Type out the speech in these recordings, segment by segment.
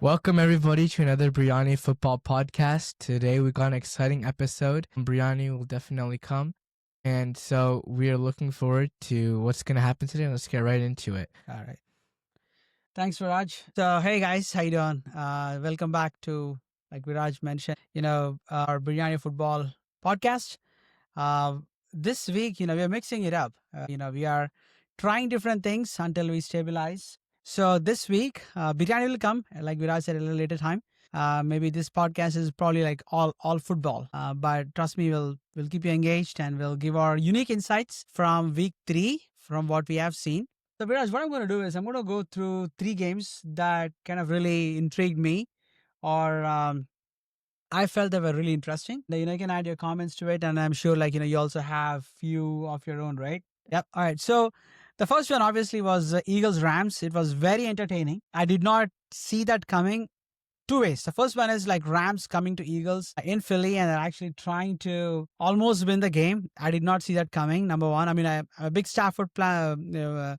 Welcome everybody to another Biryani football podcast. Today we got an exciting episode. Biryani will definitely come. And so we are looking forward to what's going to happen today. Let's get right into it. All right. Thanks, Viraj. So, hey guys, how you doing? Welcome back to, like Viraj mentioned, our Biryani football podcast. Uh, this week, we are mixing it up. We are trying different things until we stabilize. So this week, Biryani will come, like Viraj said, a little later time. Maybe this podcast is probably like all football, but trust me, we'll keep you engaged and we'll give our unique insights from week 3 from what we have seen. So, Viraj, what I'm going to do is I'm going to go through 3 games that kind of really intrigued me or I felt they were really interesting. You can add your comments to it, and I'm sure, you also have few of your own, right? Yep. All right. So, the first one obviously was Eagles Rams. It was very entertaining. I did not see that coming. Two ways. The first one is like Rams coming to Eagles in Philly and they're actually trying to almost win the game. I did not see that coming. Number one, I mean, I'm a big Stafford fan,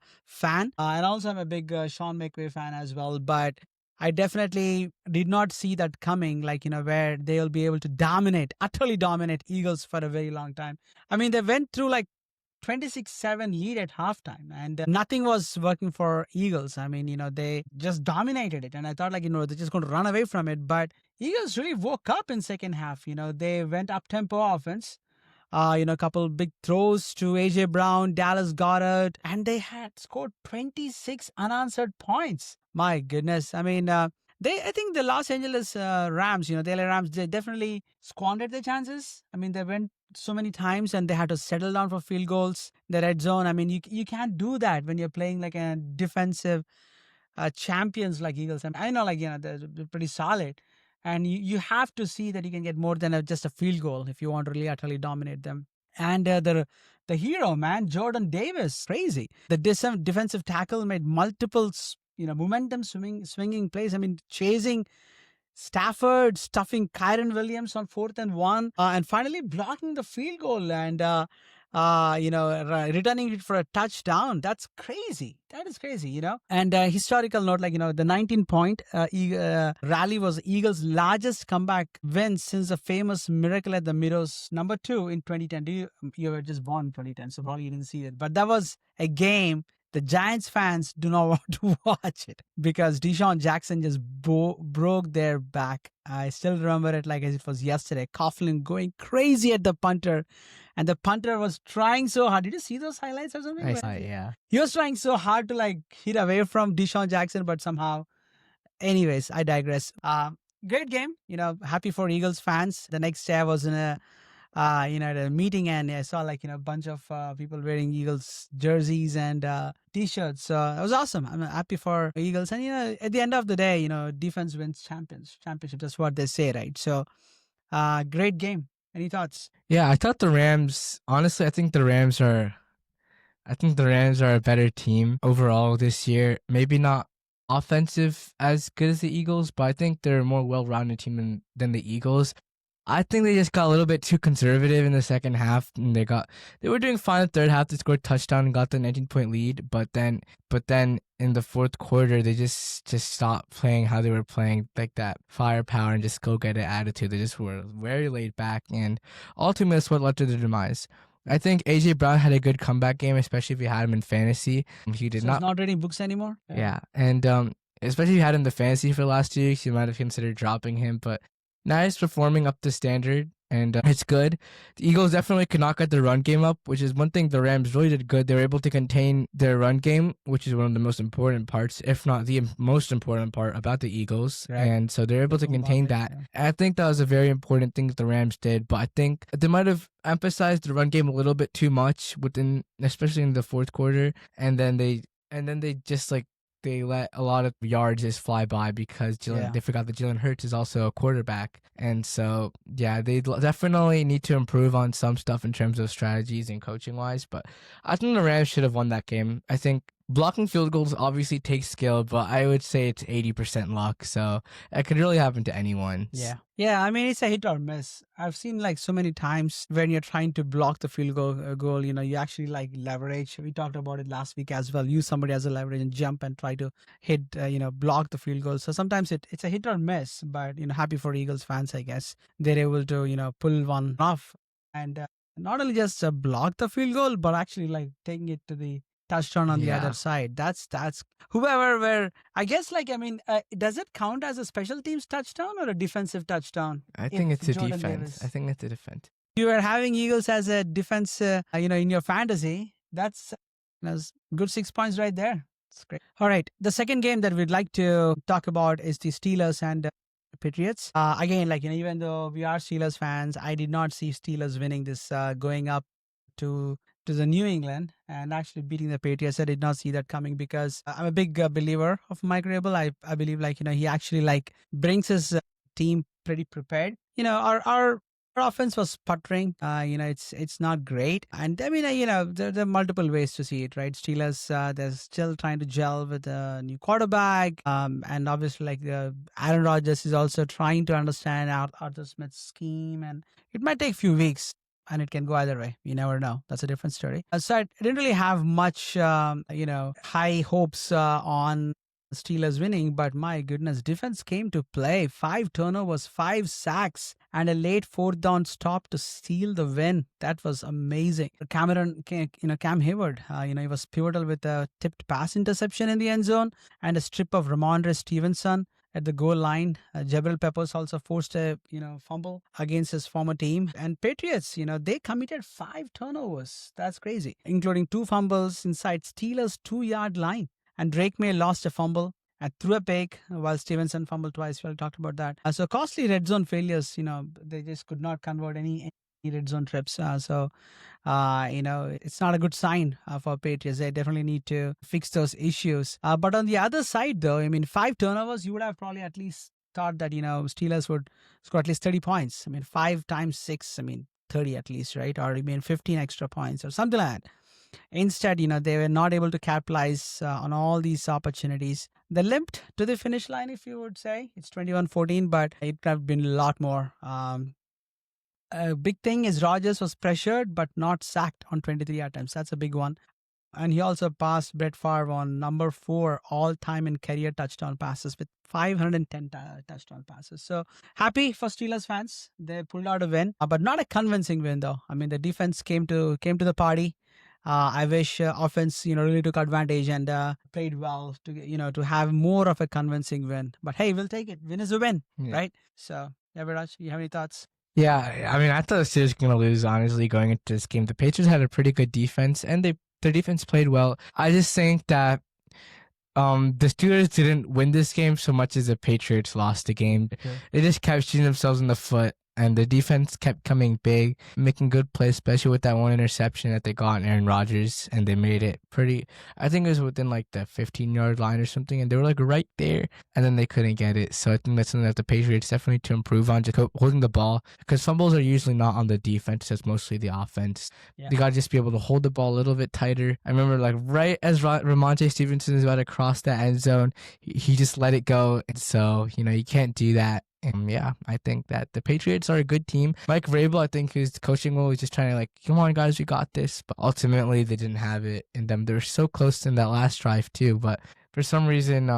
and also I'm a big Sean McVay fan as well. But I definitely did not see that coming. Where they'll be able to dominate, utterly dominate Eagles for a very long time. I mean, they went through like 26-7 lead at halftime, and nothing was working for Eagles. I mean, they just dominated it, and I thought they're just going to run away from it. But Eagles really woke up in second half. They went up tempo offense. A couple big throws to AJ Brown, Dallas Goddard, and they had scored 26 unanswered points. My goodness. I mean, I think the Los Angeles Rams, the LA Rams, they definitely squandered their chances. I mean, they went so many times and they had to settle down for field goals, the red zone. I mean, you can't do that when you're playing like a defensive champions like Eagles. I know, they're pretty solid. And you have to see that you can get more than just a field goal if you want to really utterly dominate them. And the hero, man, Jordan Davis, crazy. The defensive tackle made multiple momentum swinging plays. I mean, chasing Stafford, stuffing Kyron Williams on 4th and 1, and finally blocking the field goal and returning it for a touchdown. That's crazy. That is crazy. And historical note, the 19-point rally was Eagles' largest comeback win since the famous Miracle at the Meadows #2 in 2010. You were just born in 2010, so probably you didn't see it. But that was a game the Giants fans do not want to watch it because Deshaun Jackson just broke their back. I still remember it like as it was yesterday. Coughlin going crazy at the punter, and the punter was trying so hard. Did you see those highlights or something? I saw it, yeah. He was trying so hard to hit away from Deshaun Jackson, but somehow. Anyways, I digress. Great game. Happy for Eagles fans. The next day I was in a at a meeting and I saw a bunch of people wearing Eagles jerseys and t-shirts. So it was awesome. I'm happy for Eagles. And at the end of the day, defense wins championship. That's what they say, right? So great game. Any thoughts? Yeah, I thought the Rams, honestly, I think the Rams are a better team overall this year. Maybe not offensive as good as the Eagles, but I think they're a more well-rounded team than the Eagles. I think they just got a little bit too conservative in the second half, and they were doing fine in the third half. They scored a touchdown and got the 19-point lead, but then in the fourth quarter they just stopped playing how they were playing, like that firepower and just go get it attitude. They just were very laid back, and ultimately that's what led to their demise. I think AJ Brown had a good comeback game, especially if you had him in fantasy. He did not reading books anymore. Yeah, and especially if you had him in the fantasy for the last 2 weeks, you might have considered dropping him, but now he's performing up to standard, and it's good. The Eagles definitely could not get the run game up, which is one thing the Rams really did good. They were able to contain their run game, which is one of the most important parts, if not the most important part about the Eagles. Right. And so they're able to contain that. Yeah. And I think that was a very important thing that the Rams did, but I think they might have emphasized the run game a little bit too much especially in the fourth quarter, and then they just they let a lot of yards just fly by because they forgot that Jalen Hurts is also a quarterback. And so, yeah, they definitely need to improve on some stuff in terms of strategies and coaching-wise. But I think the Rams should have won that game. I think blocking field goals obviously takes skill, but I would say it's 80% luck. So it could really happen to anyone. Yeah. Yeah, I mean, it's a hit or miss. I've seen like so many times when you're trying to block the field goal, you actually like leverage. We talked about it last week as well. Use somebody as a leverage and jump and try to hit, block the field goal. So sometimes it's a hit or miss, but, happy for Eagles fans, I guess. They're able to, pull one off and not only just block the field goal, but actually like taking it to the touchdown on the Yeah. other side. That's whoever were I guess, like, I mean, does it count as a special teams touchdown or a defensive touchdown? I think If it's a Jordan defense. Davis, I think it's a defense. you are having Eagles as a defense, in your fantasy, that's good 6 points right there. It's great. All right, the second game that we'd like to talk about is the Steelers and Patriots. Again, like, even though we are Steelers fans, I did not see Steelers winning this, going up to the New England and actually beating the Patriots. I did not see that coming because I'm a big believer of Mike Rabel. I believe, like, he actually like brings his team pretty prepared. Our offense was sputtering. It's not great. And I mean, there are multiple ways to see it, right? Steelers, they're still trying to gel with a new quarterback. And obviously, like, Aaron Rodgers is also trying to understand Arthur Smith's scheme, and it might take a few weeks. And it can go either way. You never know. That's a different story. So I didn't really have much, high hopes on Steelers winning, but my goodness, defense came to play. 5 turnovers, 5 sacks, and a late fourth down stop to seal the win. That was amazing. Cam Hayward, he was pivotal with a tipped pass interception in the end zone and a strip of Ramondre Stevenson at the goal line. Jabril Peppers also forced a fumble against his former team. And Patriots, they committed 5 turnovers. That's crazy, including 2 fumbles inside Steelers' 2-yard line. And Drake May lost a fumble and threw a pick while Stevenson fumbled twice. We talked about that. So costly red zone failures. They just could not convert any red zone trips. It's not a good sign for Patriots. They definitely need to fix those issues. But on the other side, though, I mean, 5 turnovers, you would have probably at least thought that, Steelers would score at least 30 points. I mean, 5 times 6, 30 at least, right? Or 15 extra points or something like that. Instead, they were not able to capitalize on all these opportunities. They limped to the finish line, if you would say. It's 21-14, but it could have been a lot more. A big thing is Rodgers was pressured but not sacked on 23 attempts. That's a big one. And he also passed Brett Favre on number 4 all-time in career touchdown passes with 510 touchdown passes. So happy for Steelers fans. They pulled out a win, but not a convincing win, though. I mean, the defense came to the party. I wish offense, really took advantage and played well to have more of a convincing win. But hey, we'll take it. Win is a win, right? So, Viraj, you have any thoughts? Yeah, I mean, I thought the Steelers were going to lose, honestly, going into this game. The Patriots had a pretty good defense, and their defense played well. I just think that the Steelers didn't win this game so much as the Patriots lost the game. Okay. They just kept shooting themselves in the foot, and the defense kept coming big, making good plays, especially with that one interception that they got on Aaron Rodgers, and they made it pretty, I think it was within like the 15-yard line or something, and they were like right there, and then they couldn't get it. So I think that's something that the Patriots definitely need to improve on, just holding the ball, because fumbles are usually not on the defense, it's mostly the offense. Yeah. They got to just be able to hold the ball a little bit tighter. I remember like right as Ramondre Stevenson is about to cross that end zone, he just let it go, and so, you can't do that. And yeah, I think that the Patriots are a good team. Mike Vrabel, I think his coaching role was just trying to like, come on guys, we got this. But ultimately, they didn't have it in them. They were so close in that last drive too. But for some reason,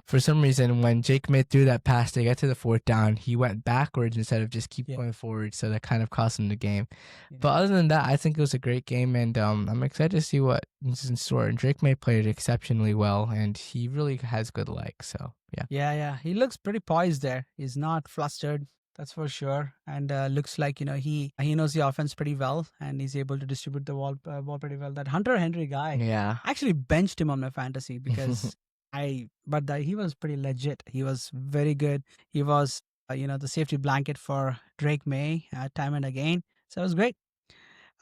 when Jake May threw that pass to get to the 4th down, he went backwards instead of just keep going forward. So that kind of cost him the game. Yeah. But other than that, I think it was a great game, and I'm excited to see what is in store. And Drake May played exceptionally well, and he really has good legs. So yeah. Yeah. He looks pretty poised there. He's not flustered. That's for sure. And looks like, he knows the offense pretty well, and he's able to distribute the ball pretty well. That Hunter Henry guy, I actually benched him on my fantasy because he was pretty legit. He was very good. He was, the safety blanket for Drake May time and again. So it was great.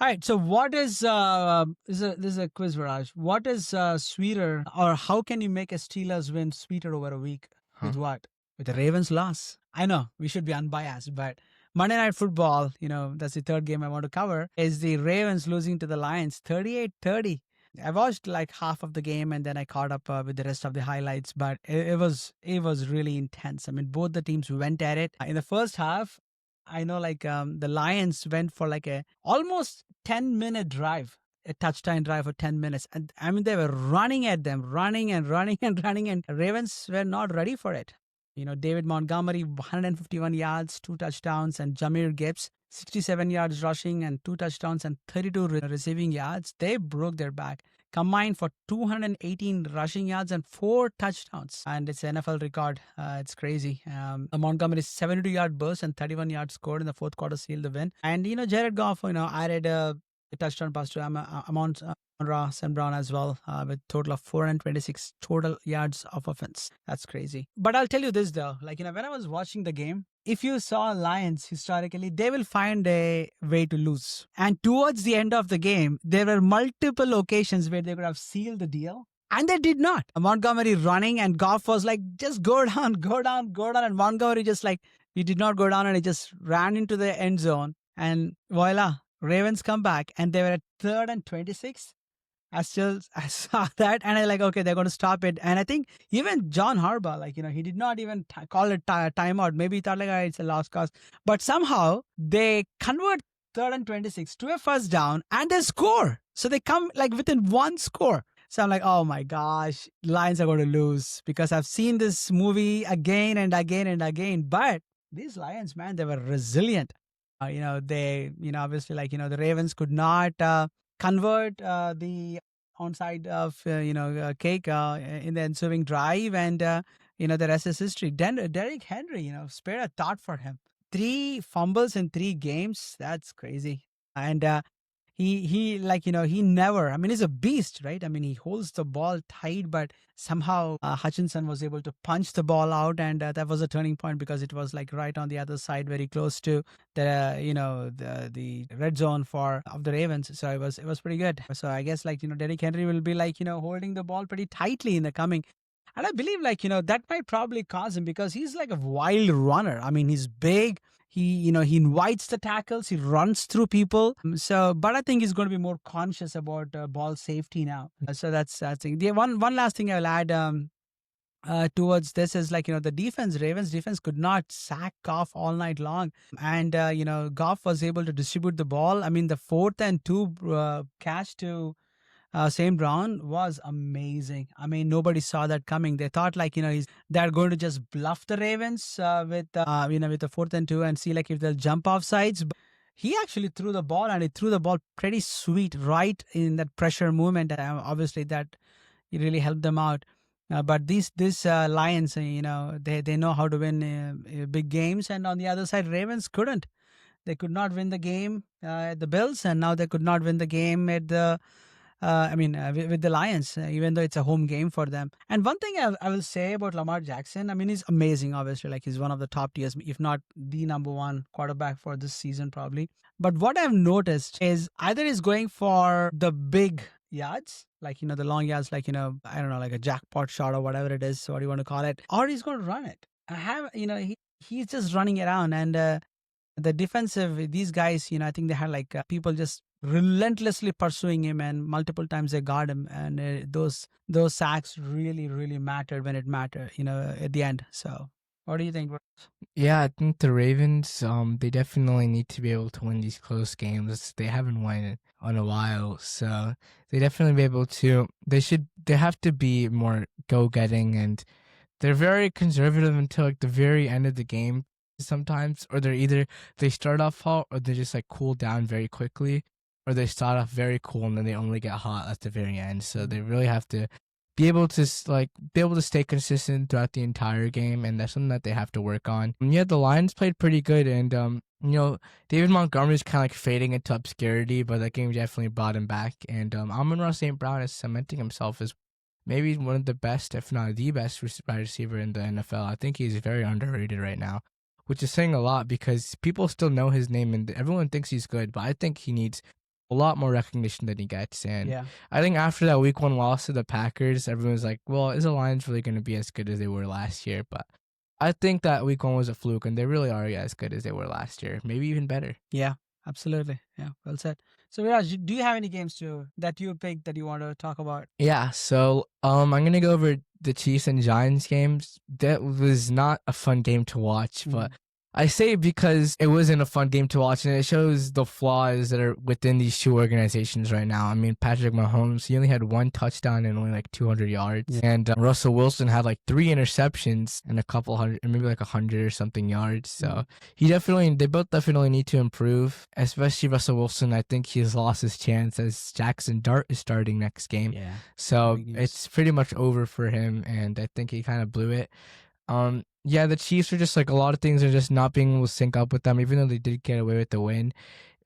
All right. So what is, this is a quiz, Viraj. What is sweeter, or how can you make a Steelers win sweeter over a week? With what? With the Ravens loss. I know we should be unbiased, but Monday Night Football, that's the third game I want to cover, is the Ravens losing to the Lions 38-30. I watched like half of the game and then I caught up with the rest of the highlights. But it was really intense. I mean, both the teams went at it in the first half. I know like the Lions went for like a almost 10-minute drive, a touchdown drive for 10 minutes, and I mean they were running at them, running and running and running, and Ravens were not ready for it. David Montgomery, 151 yards, 2 touchdowns, and Jameer Gibbs, 67 yards rushing and 2 touchdowns and 32 receiving yards. They broke their back. Combined for 218 rushing yards and 4 touchdowns. And it's an NFL record. It's crazy. Montgomery's 72-yard burst and 31 yards scored in the fourth quarter sealed the win. And, Jared Goff, added a touchdown pass to Amon-Ra St. Brown as well, with total of 426 total yards of offense. That's crazy. But I'll tell you this though, like, when I was watching the game, if you saw Lions historically, they will find a way to lose. And towards the end of the game, there were multiple occasions where they could have sealed the deal. And they did not. Montgomery running and Goff was like, just go down, go down, go down. And Montgomery just like, he did not go down and he just ran into the end zone. And voila, Ravens come back and they were at 3rd and 26. I saw that and I like, okay, they're going to stop it. And I think even John Harbaugh, like, he did not even call it timeout. Maybe he thought like, it's a lost cause. But somehow they convert 3rd and 26 to a first down and they score. So they come like within one score. So I'm like, oh my gosh, Lions are going to lose because I've seen this movie again and again and again. But these Lions, man, they were resilient. Obviously, like, the Ravens could not convert the onside of cake in the ensuing drive, and the rest is history. Derrick Henry, spared a thought for him. 3 fumbles in 3 games. That's crazy. And he like, he never, I mean, he's a beast, right? I mean, he holds the ball tight, but somehow Hutchinson was able to punch the ball out, and that was a turning point because it was like right on the other side, very close to the the red zone of the Ravens. So it was pretty good. So I guess like, Derrick Henry will be like, holding the ball pretty tightly in the coming. And I believe like, that might probably cause him because he's like a wild runner. I mean, he's big. He invites the tackles. He runs through people. But I think he's going to be more conscious about ball safety now. So that's thing. The one last thing I'll add towards this is like, the Ravens defense could not sack Goff all night long. And, Goff was able to distribute the ball. I mean, the 4th and 2 catch to St. Brown was amazing. I mean, nobody saw that coming. They thought like, they're going to just bluff the Ravens with the 4th and 2 and see like if they'll jump off sides. But he actually threw the ball and he threw the ball pretty sweet right in that pressure movement. Obviously that really helped them out. But these Lions, they know how to win big games. And on the other side, Ravens couldn't. They could not win the game at the Bills, and now they could not win the game at the with the Lions, even though it's a home game for them. And one thing I will say about Lamar Jackson, I mean, he's amazing, obviously. Like, he's one of the top tiers, if not the number 1 quarterback for this season, probably. But what I've noticed is either he's going for the big yards, like, the long yards, like, I don't know, like a jackpot shot or whatever it is, what do you want to call it, or he's going to run it. He's just running around. And the defensive, these guys, I think they had like people just relentlessly pursuing him, and multiple times they guard him, and those sacks really, really mattered when it mattered, at the end. So what do you think? Yeah, I think the Ravens, they definitely need to be able to win these close games. They haven't won it in a while, so they definitely be able to. They have to be more go-getting, and they're very conservative until like the very end of the game sometimes, or they start off hot, or they just like cool down very quickly, or they start off very cool and then they only get hot at the very end. So they really have to be able to stay consistent throughout the entire game, and that's something that they have to work on. And yeah, the Lions played pretty good, and David Montgomery's kind of like fading into obscurity, but that game definitely brought him back. And Amon-Ra St. Brown is cementing himself as maybe one of the best, if not the best, wide receiver in the NFL. I think he's very underrated right now, which is saying a lot because people still know his name and everyone thinks he's good, but I think he needs a lot more recognition than he gets. And Yeah. I think after that week 1 loss to the Packers, everyone's like, well, is the Lions really going to be as good as they were last year? But I think that week 1 was a fluke, and they really are as good as they were last year, maybe even better. Yeah, absolutely. Yeah, well said. So, Viraj, do you have any games that you picked that you want to talk about? Yeah, so I'm gonna go over the Chiefs and Giants games. That was not a fun game to watch, but Mm. I say it because it wasn't a fun game to watch, and it shows the flaws that are within these two organizations right now. I mean, Patrick Mahomes, he only had one touchdown and only like 200 yards, Yeah. and Russell Wilson had like 3 interceptions and a couple hundred, maybe like 100 or something yards. So they both definitely need to improve, especially Russell Wilson. I think he's lost his chance as Jackson Dart is starting next game. Yeah. So Big news. it's pretty much over for him, and I think he kind of blew it. Yeah, the Chiefs are just like a lot of things are just not being able to sync up with them, even though they did get away with the win.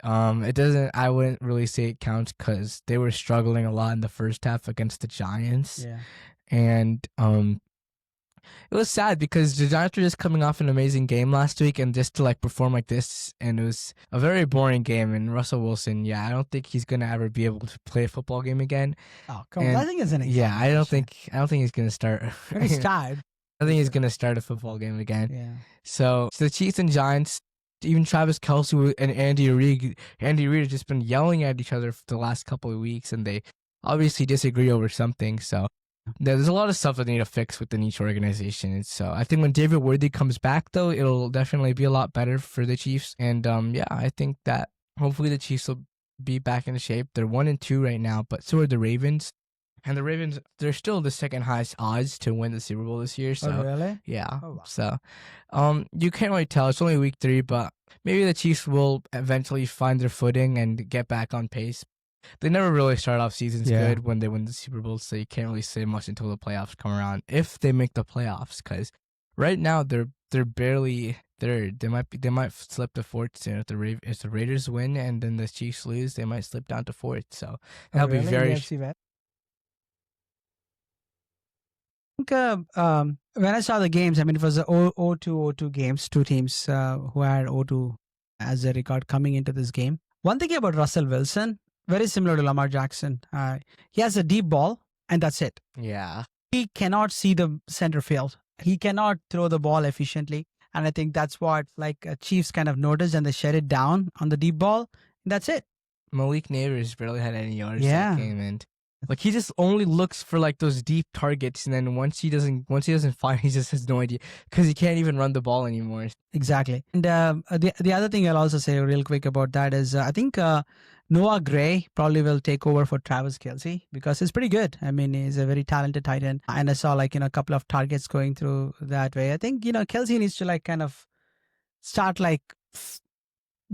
It doesn't. I wouldn't really say it counts because they were struggling a lot in the first half against the Giants, Yeah. and it was sad because the Giants were just coming off an amazing game last week, and just to like perform like this, and it was a very boring game. And Russell Wilson, yeah, I don't think he's gonna ever be able to play a football game again. Oh, come on. And I think it's an yeah, I don't think he's gonna start. He's tired. I think he's gonna start a football game again. Yeah. So the Chiefs and Giants, even Travis Kelce and Andy Reid have just been yelling at each other for the last couple of weeks, and they obviously disagree over something. So there's a lot of stuff that they need to fix within each organization. And so I think when David Worthy comes back, though, it'll definitely be a lot better for the Chiefs. And yeah, I think that hopefully the Chiefs will be back in shape. They're 1-2 right now, but so are the Ravens. And the Ravens, they're still the second highest odds to win the Super Bowl this year. So Oh, really? yeah. Oh, wow. So you can't really tell. It's only week 3, but maybe the Chiefs will eventually find their footing and get back on pace. They never really start off seasons good when they win the Super Bowl, so you can't really say much until the playoffs come around. If they make the playoffs, because right now they're barely third. They might slip to fourth soon if the Raiders win and then the Chiefs lose. They might slip down to fourth. So that'll be very. I think when I saw the games, I mean, it was a 0-2 games, two teams who had 0-2 as a record coming into this game. One thing about Russell Wilson, very similar to Lamar Jackson, he has a deep ball and that's it. Yeah. He cannot see the center field. He cannot throw the ball efficiently. And I think that's what Chiefs kind of noticed and they shut it down on the deep ball. That's it. Malik Neighbors barely had any yards Yeah. that game, and like he just only looks for like those deep targets, and then once he doesn't find, he just has no idea because he can't even run the ball anymore. Exactly. And the other thing I'll also say real quick about that is I think Noah Gray probably will take over for Travis Kelce because he's pretty good. I mean, he's a very talented tight end, and I saw a couple of targets going through that way. I think Kelce needs to kind of start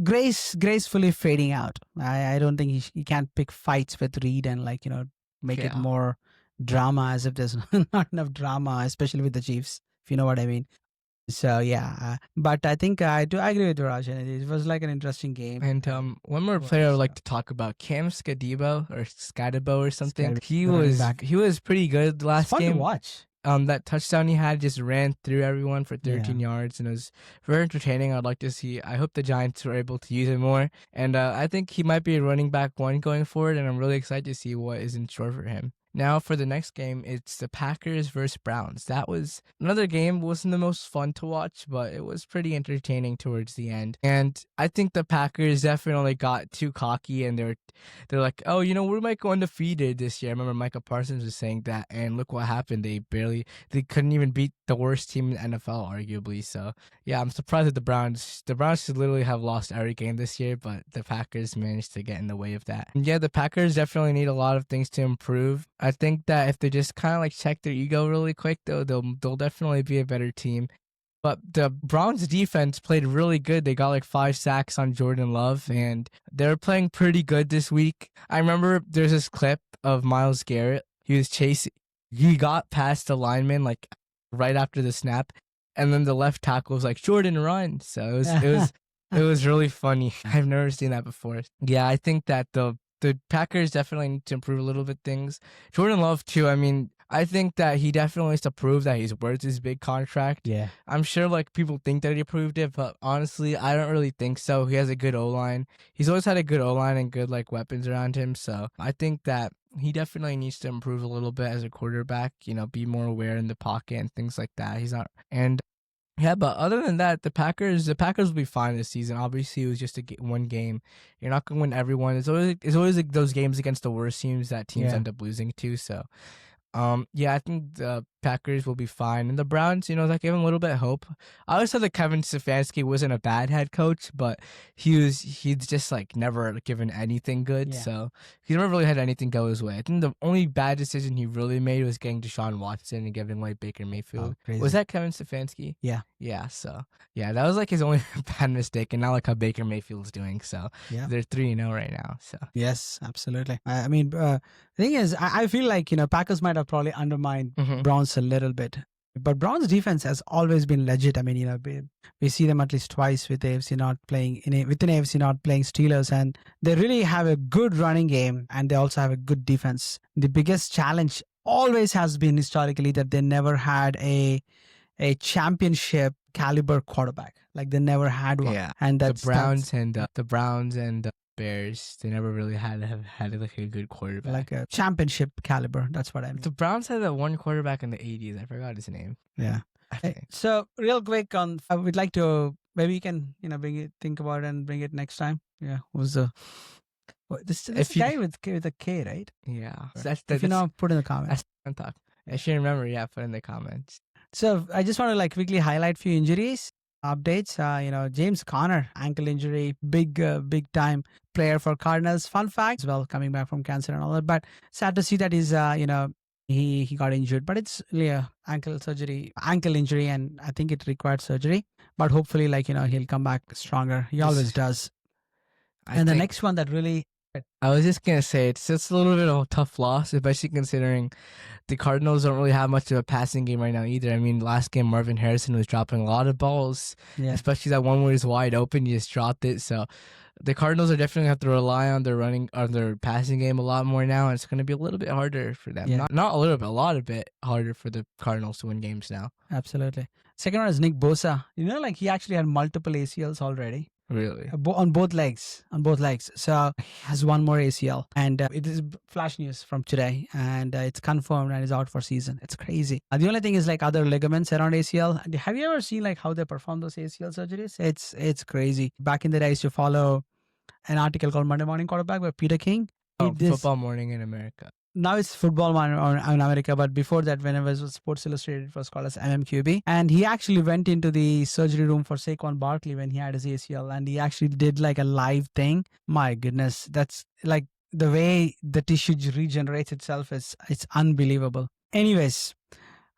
gracefully fading out. I don't think he can't pick fights with Reed and make it more drama, as if there's not enough drama, especially with the Chiefs, if you know what I mean. So yeah, but I think I agree with Raj. It was like an interesting game. And one more player I would like to talk about, Cam Skadibo or Skadibo or something. He was pretty good last Fun game. to watch. That touchdown he had just ran through everyone for 13 yards, and it was very entertaining. I'd like to see. I hope the Giants were able to use him more, and I think he might be a running back 1 going forward, and I'm really excited to see what is in store for him. Now for the next game, it's the Packers versus Browns. That was another game. Wasn't the most fun to watch, but it was pretty entertaining towards the end. And I think the Packers definitely got too cocky, and they're like, oh, we might go undefeated this year. I remember Micah Parsons was saying that, and look what happened. They couldn't even beat the worst team in the NFL, arguably. So yeah, I'm surprised that the Browns should literally have lost every game this year, but the Packers managed to get in the way of that. And yeah, the Packers definitely need a lot of things to improve. I think that if they just kind of check their ego really quick, though, they'll definitely be a better team. But the Browns defense played really good. They got 5 sacks on Jordan Love, and they're playing pretty good this week. I remember there's this clip of Myles Garrett. He was chasing. He got past the lineman right after the snap, and then the left tackle was like, Jordan, run. So it was really funny. I've never seen that before. Yeah, I think that the Packers definitely need to improve a little bit things. Jordan Love too. I mean, I think that he definitely needs to prove that he's worth his big contract. Yeah. I'm sure people think that he proved it, but honestly, I don't really think so. He has a good O-line. He's always had a good O-line and good weapons around him. So I think that he definitely needs to improve a little bit as a quarterback, be more aware in the pocket and things like that. He's not, and Yeah, but other than that, the Packers will be fine this season. Obviously, it was just one game. You're not going to win everyone. It's always like those games against the worst teams that teams Yeah. end up losing to. So yeah, I think the Packers will be fine, and the Browns, that gave them a little bit of hope. I always thought that Kevin Stefanski wasn't a bad head coach, but he's just like never given anything good, Yeah. so he never really had anything go his way. I think the only bad decision he really made was getting Deshaun Watson and giving away Baker Mayfield. Oh, crazy. Was that Kevin Stefanski? Yeah. Yeah, so yeah, that was like his only bad mistake, and not like how Baker Mayfield's doing. So Yeah. they're 3-0 right now. So Yes, absolutely. I mean, the thing is, I feel like, Packers might have probably undermined Mhm. Browns a little bit. But Browns defense has always been legit. I mean, we see them at least twice with AFC not playing within AFC not playing Steelers, and they really have a good running game, and they also have a good defense. The biggest challenge always has been historically that they never had a championship caliber quarterback. Like they never had one. Yeah, And the that's Browns and Bears, they never really had like a good quarterback. like a championship caliber. That's what I mean. The Browns had that one quarterback in the 80s. I forgot his name. Yeah. I think. So real quick I would like to, maybe you can, think about it and bring it next time. Yeah. Who's this If you- guy with a K, right? Yeah, so If you know, put in the comments. that's talk. I should remember. Yeah, put in the comments. So I just want to like quickly highlight few injuries updates. James Conner, ankle injury, big time player for Cardinals. Fun fact as well, coming back from cancer and all that. But sad to see that he's he got injured. But it's ankle injury, and I think it required surgery. But hopefully, he'll come back stronger. He always does. And the next one that really, I was just gonna say it's just a little bit of a tough loss, especially considering the Cardinals don't really have much of a passing game right now either. I mean, last game Marvin Harrison was dropping a lot of balls, yeah, especially that one where he's wide open, you just dropped it. So the Cardinals are definitely have to rely on their passing game a lot more now, and it's gonna be a little bit harder for them. Yeah. Not a little bit, a lot of bit harder for the Cardinals to win games now. absolutely. Second one is Nick Bosa. He actually had multiple ACLs already. Really? On both legs. So he has one more ACL, and it is flash news from today, and it's confirmed and is out for season. It's crazy. The only thing is like other ligaments around ACL. Have you ever seen like how they perform those ACL surgeries? It's crazy. Back in the day, I used to follow an article called Monday Morning Quarterback by Peter King. Football Morning in America. Now it's Football Man in America, but before that, whenever it was Sports Illustrated, it was called as MMQB. And he actually went into the surgery room for Saquon Barkley when he had his ACL, and he actually did like a live thing. My goodness, that's like the way the tissue regenerates itself it's unbelievable. Anyways,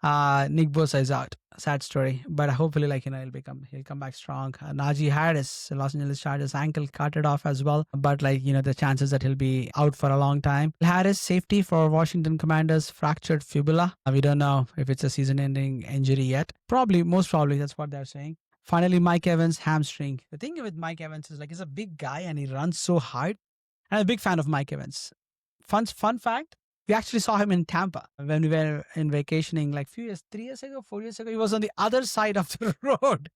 Nick Bosa is out. Sad story, but hopefully, he'll come back strong. Najee Harris, Los Angeles Chargers, ankle cut it off as well, but the chances that he'll be out for a long time. Harris, safety for Washington Commanders, fractured fibula. We don't know if it's a season-ending injury yet. Most probably, that's what they're saying. Finally, Mike Evans, hamstring. The thing with Mike Evans is he's a big guy and he runs so hard. I'm a big fan of Mike Evans. Fun fact. We actually saw him in Tampa when we were in vacationing 4 years ago. He was on the other side of the road.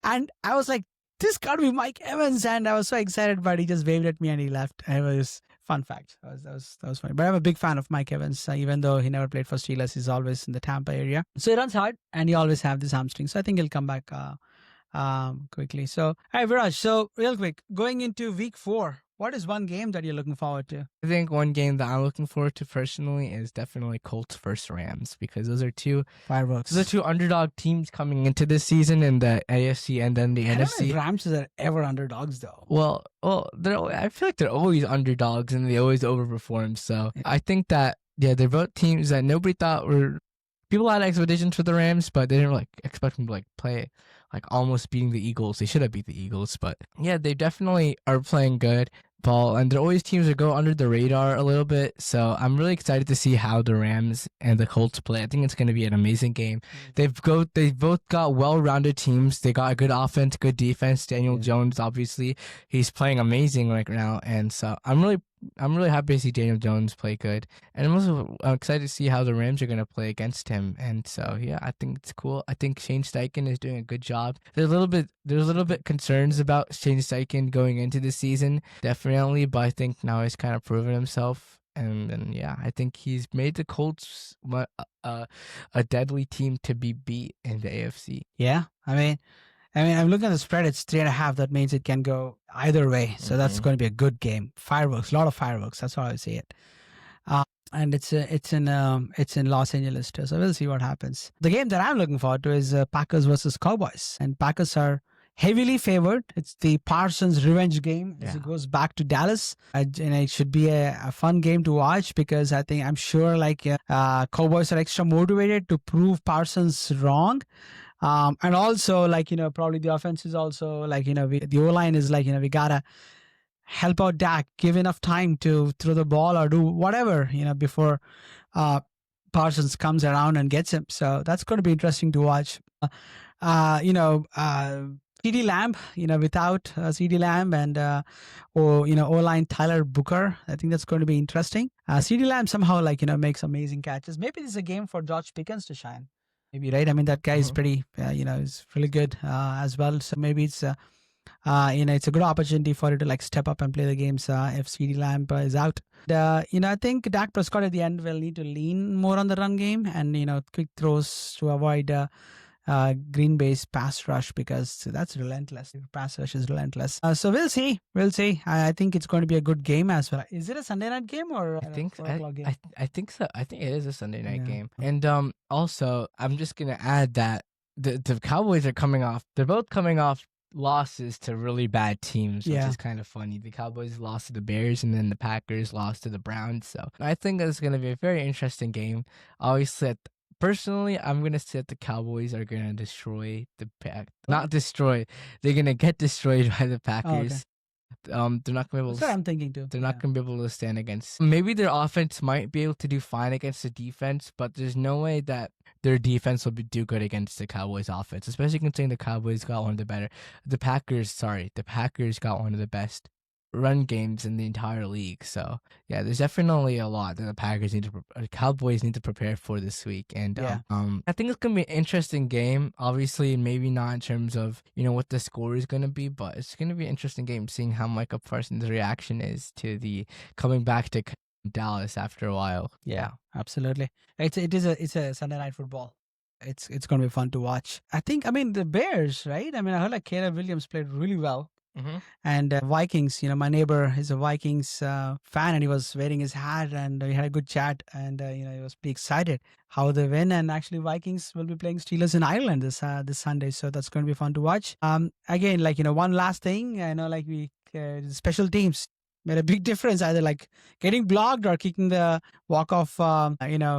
And I was like, this got to be Mike Evans. And I was so excited, but he just waved at me and he left. And it was fun fact. That was funny. But I'm a big fan of Mike Evans. Even though he never played for Steelers, he's always in the Tampa area. So he runs hard and he always have this hamstring. So I think he'll come back quickly. So, all right, Viraj. So real quick, going into week 4. What is one game that you're looking forward to? I think one game that I'm looking forward to personally is definitely Colts versus Rams, because those are two fireworks. Those are two underdog teams coming into this season in the AFC and then the NFC. I don't know if Rams are ever underdogs though. Well, I feel like they're always underdogs and they always overperform. So I think that they're both teams that nobody thought were. People had expectations for the Rams, but they didn't expect them to play almost beating the Eagles. They should have beat the Eagles, but yeah, they definitely are playing good ball, and they're always teams that go under the radar a little bit. So I'm really excited to see how the Rams and the Colts play. I think it's going to be an amazing game. They've both got well-rounded teams. They got a good offense, good defense. Daniel Jones, obviously, he's playing amazing right now, and so I'm really happy to see Daniel Jones play good, and I'm excited to see how the Rams are going to play against him. And so yeah, I think it's cool. I think Shane Steichen is doing a good job. There's a little bit concerns about Shane Steichen going into the season, definitely, but I think now he's kind of proven himself. And then yeah, I think he's made the Colts a deadly team to be beat in the AFC. Yeah, I mean, I'm looking at the spread. It's 3.5. That means it can go either way. So that's Mhm. going to be a good game. Fireworks, a lot of fireworks. That's how I would see it. And it's in Los Angeles too. So we'll see what happens. The game that I'm looking forward to is Packers versus Cowboys, and Packers are heavily favored. It's the Parsons revenge game as Yeah. it goes back to Dallas, and it should be a fun game to watch because I'm sure Cowboys are extra motivated to prove Parsons wrong. And also probably the offense is also the O line is we gotta help out Dak, give enough time to throw the ball or do whatever, before uh, Parsons comes around and gets him. So that's going to be interesting to watch. Uh, you know, uh, CD Lamb, without CD Lamb and O-line Tyler Booker, I think that's going to be interesting. CD Lamb somehow makes amazing catches. Maybe this is a game for George Pickens to shine. Maybe, right? I mean, that guy is pretty, is really good as well. So maybe it's a good opportunity for you to step up and play the games if CD Lamb is out. I think Dak Prescott at the end will need to lean more on the run game and quick throws to avoid Green Bay's pass rush because that's relentless. Pass rush is relentless. So we'll see. We'll see. I think it's going to be a good game as well. Is it a Sunday night game or I think 4 o'clock game? I think so. I think it is a Sunday night Yeah. game. And also I'm just gonna add that the Cowboys are coming off. They're both coming off losses to really bad teams, which Yeah. is kind of funny. The Cowboys lost to the Bears, and then the Packers lost to the Browns. So I think it's gonna be a very interesting game. Obviously, personally, I'm gonna say that the Cowboys are gonna destroy the pack. Not destroy. They're gonna get destroyed by the Packers. They're not gonna be able. That's what I'm thinking too. They're not going to be able to stand against. Maybe their offense might be able to do fine against the defense, but there's no way that their defense will do good against the Cowboys' offense, especially considering the Cowboys got one of the Packers got one of the best run games in the entire league. So yeah, there's definitely a lot that the Cowboys need to prepare for this week. And Yeah. I think it's gonna be an interesting game. Obviously, maybe not in terms of what the score is gonna be, but it's gonna be an interesting game seeing how Micah Parsons' reaction is to the coming back to Dallas after a while. Yeah, absolutely. It's a Sunday night football. It's going to be fun to watch. I mean the Bears, right? I mean, I heard Caleb Williams played really well. Mm-hmm. And Vikings, my neighbor is a Vikings fan, and he was wearing his hat, and we had a good chat, and he was pretty excited how they win. And actually, Vikings will be playing Steelers in Ireland this Sunday, so that's going to be fun to watch. Again, one last thing, I know, special teams made a big difference, either getting blocked or kicking the walk-off,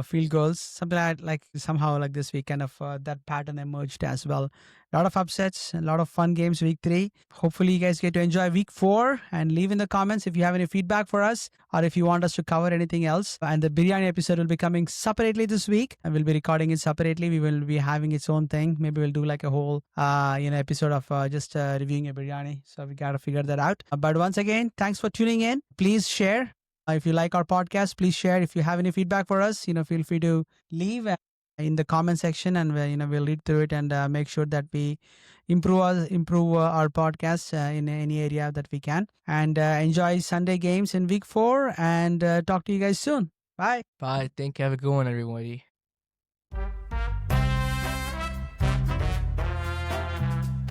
field goals. Something somehow this week, kind of that pattern emerged as well. A lot of upsets, a lot of fun games week 3. Hopefully you guys get to enjoy week 4, and leave in the comments if you have any feedback for us or if you want us to cover anything else. And the Biryani episode will be coming separately this week, and we'll be recording it separately. We will be having its own thing. Maybe we'll do a whole episode of just reviewing a biryani. So we got to figure that out. But once again, thanks for tuning in. Please share. If you like our podcast, please share. If you have any feedback for us, feel free to leave in the comment section, and we'll read through it and make sure that we improve our podcast in any area that we can. And enjoy Sunday games in week 4, and talk to you guys soon. Bye. Bye. Thank you. Have a good one, everybody.